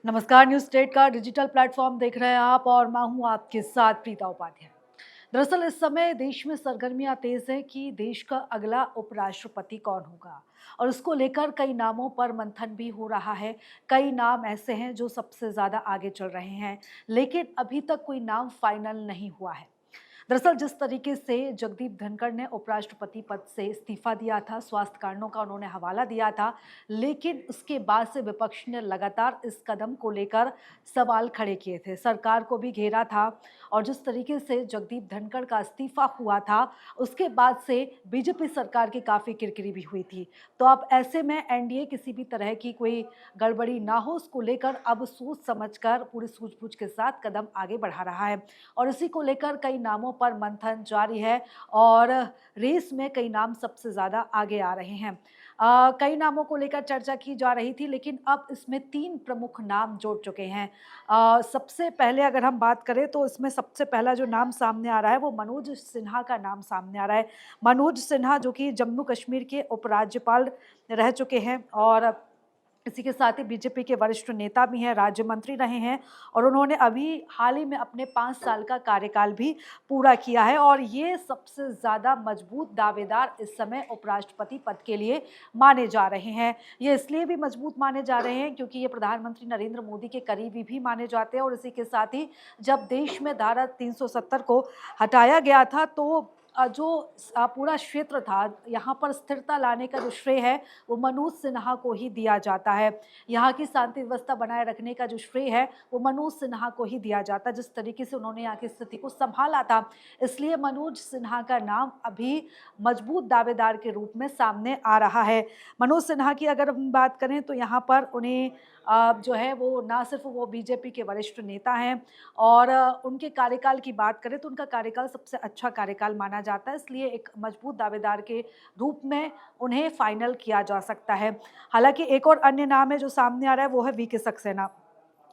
नमस्कार। News state का digital platform देख रहे हैं आप और मैं हूं आपके साथ प्रीता उपाध्याय। दरअसल इस समय देश में सरगर्मियां तेज है कि देश का अगला उपराष्ट्रपति कौन होगा और उसको लेकर कई नामों पर मंथन भी हो रहा है। कई नाम ऐसे हैं जो सबसे ज्यादा आगे चल रहे हैं, लेकिन अभी तक कोई नाम फाइनल नहीं हुआ है। दरअसल जिस तरीके से जगदीप धनखड़ ने उपराष्ट्रपति पद से इस्तीफा दिया था, स्वास्थ्य कारणों का उन्होंने हवाला दिया था, लेकिन उसके बाद से विपक्ष ने लगातार इस कदम को लेकर सवाल खड़े किए थे, सरकार को भी घेरा था। और जिस तरीके से जगदीप धनखड़ का इस्तीफा हुआ था, उसके बाद से बीजेपी सरकार की काफ़ी किरकिरी भी हुई थी। तो अब ऐसे में एनडीए किसी भी तरह की कोई गड़बड़ी ना हो, उसको लेकर अब सोच समझकर पूरी सूझबूझ के साथ कदम आगे बढ़ा रहा है। और इसी को लेकर कई नामों पर मंथन जारी है और रेस में कई नाम सबसे ज़्यादा आगे आ रहे हैं। कई नामों को लेकर चर्चा की जा रही थी, लेकिन अब इसमें 3 प्रमुख नाम जुड़ चुके हैं। सबसे पहले अगर हम बात करें तो इसमें सबसे पहला जो नाम सामने आ रहा है वो मनोज सिन्हा का नाम सामने आ रहा है। मनोज सिन्हा जो कि जम्मू कश्मीर के उपराज्यपाल रह चुके हैं और इसी के साथ ही बीजेपी के वरिष्ठ नेता भी हैं, राज्य मंत्री रहे हैं और उन्होंने अभी हाल ही में अपने 5 साल का कार्यकाल भी पूरा किया है और ये सबसे ज़्यादा मजबूत दावेदार इस समय उपराष्ट्रपति पद के लिए माने जा रहे हैं। ये इसलिए भी मजबूत माने जा रहे हैं क्योंकि ये प्रधानमंत्री नरेंद्र मोदी के करीबी भी माने जाते हैं और इसी के साथ ही जब देश में धारा 370 को हटाया गया था तो जो पूरा क्षेत्र था, यहाँ पर स्थिरता लाने का जो श्रेय है वो मनोज सिन्हा को ही दिया जाता है। यहाँ की शांति व्यवस्था बनाए रखने का जो श्रेय है वो मनोज सिन्हा को ही दिया जाता है, जिस तरीके से उन्होंने यहाँ की स्थिति को संभाला था। इसलिए मनोज सिन्हा का नाम अभी मजबूत दावेदार के रूप में सामने आ रहा है। मनोज सिन्हा की अगर हम बात करें तो यहाँ पर उन्हें जो है वो ना सिर्फ वो बीजेपी के वरिष्ठ नेता हैं और उनके कार्यकाल की बात करें तो उनका कार्यकाल सबसे अच्छा कार्यकाल माना जाता है, इसलिए एक मजबूत दावेदार के रूप में उन्हें फाइनल किया जा सकता है। हालांकि एक और अन्य नाम है जो सामने आ रहा है वो है वीके सक्सेना।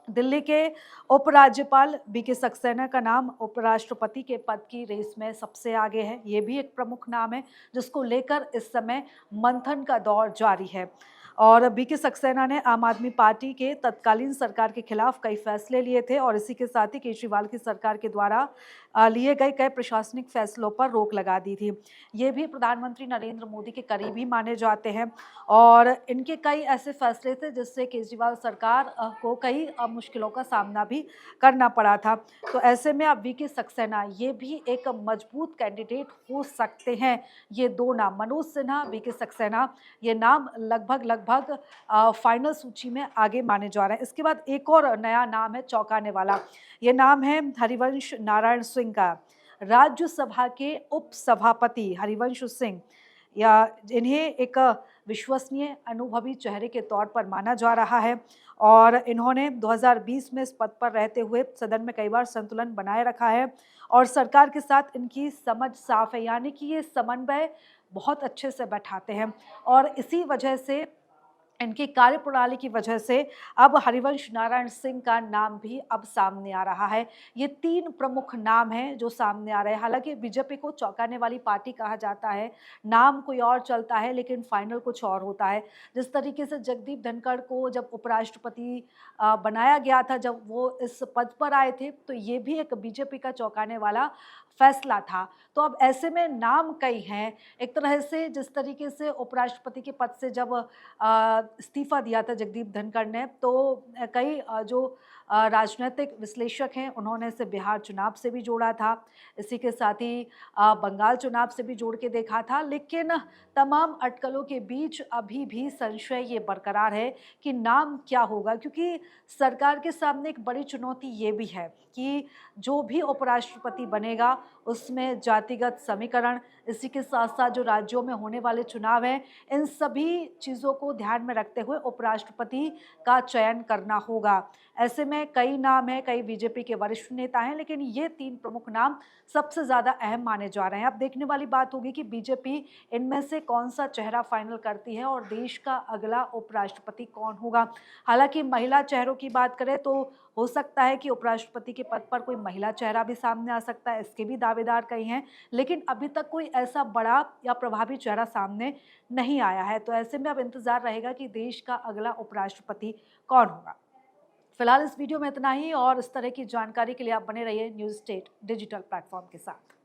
दिल्ली के उपराज्यपाल वीके सक्सेना का नाम उपराष्ट्रपति के पद की रेस में सबसे आगे है। ये भी एक प्रमुख नाम है जिसको लेकर इस समय मंथन का दौर जारी है। और वीके सक्सेना ने आम आदमी पार्टी के तत्कालीन सरकार के खिलाफ कई फैसले लिए थे और इसी के साथ ही केजरीवाल की सरकार के द्वारा लिए गए कई प्रशासनिक फैसलों पर रोक लगा दी थी। ये भी प्रधानमंत्री नरेंद्र मोदी के करीबी माने जाते हैं और इनके कई ऐसे फैसले थे जिससे केजरीवाल सरकार को कई मुश्किलों का सामना भी करना पड़ा था। तो ऐसे में अब वीके सक्सेना ये भी एक मजबूत कैंडिडेट हो सकते हैं। ये 2 नाम मनोज सिन्हा, वीके सक्सेना, ये नाम लगभग फाइनल सूची में आगे माने जा रहे हैं। इसके बाद एक और नया नाम है चौंकाने वाला। ये नाम है हरिवंश नारायण सिंह का। राज्यसभा के उपसभापति हरिवंश सिंह या इन्हें एक विश्वसनीय अनुभवी चेहरे के तौर पर माना जा रहा है और इन्होंने 2020 में इस पद पर रहते हुए सदन में कई बार संतुलन बनाए रखा है और सरकार के साथ इनकी समझ साफ है, यानी कि ये समन्वय बहुत अच्छे से बैठाते हैं और इसी वजह से इनकी कार्यप्रणाली की वजह से अब हरिवंश नारायण सिंह का नाम भी अब सामने आ रहा है। ये 3 प्रमुख नाम हैं जो सामने आ रहे हैं। हालांकि बीजेपी को चौंकाने वाली पार्टी कहा जाता है, नाम कोई और चलता है लेकिन फाइनल कुछ और होता है। जिस तरीके से जगदीप धनखड़ को जब उपराष्ट्रपति बनाया गया था, जब वो इस पद पर आए थे, तो ये भी एक बीजेपी का चौंकाने वाला फैसला था। तो अब ऐसे में नाम कई हैं। एक तरह से जिस तरीके से उपराष्ट्रपति के पद से जब इस्तीफा दिया था जगदीप धनखड़ ने, तो कई जो राजनीतिक विश्लेषक हैं उन्होंने इसे बिहार चुनाव से भी जोड़ा था, इसी के साथ ही बंगाल चुनाव से भी जोड़ के देखा था, लेकिन तमाम अटकलों के बीच अभी भी संशय ये बरकरार है कि नाम क्या होगा, क्योंकि सरकार के सामने एक बड़ी चुनौती ये भी है कि जो भी उपराष्ट्रपति बनेगा उसमें जातिगत समीकरण, इसी के साथ साथ जो राज्यों में होने वाले चुनाव हैं, इन सभी चीज़ों को ध्यान में रखते हुए उपराष्ट्रपति का चयन करना होगा। ऐसे में कई नाम हैं, कई बीजेपी के वरिष्ठ नेता हैं, लेकिन ये 3 प्रमुख नाम सबसे ज़्यादा अहम माने जा रहे हैं। अब देखने वाली बात होगी कि बीजेपी इनमें से कौन-सा चेहरा फाइनल करती है और देश का अगला उपराष्ट्रपति कौन होगा। हालाँकि महिला चेहरों की बात करें तो हो सकता है कि उपराष्ट्रपति के पद पर कोई महिला चेहरा भी सामने आ सकता है, इसके भी दावेदार कई हैं, लेकिन अभी तक कोई ऐसा बड़ा या प्रभावी चेहरा सामने नहीं आया है। तो ऐसे में अब इंतज़ार रहेगा कि देश का अगला उपराष्ट्रपति कौन होगा। फिलहाल इस वीडियो में इतना ही और इस तरह की जानकारी के लिए आप बने रहिए न्यूज़ स्टेट डिजिटल प्लेटफॉर्म के साथ।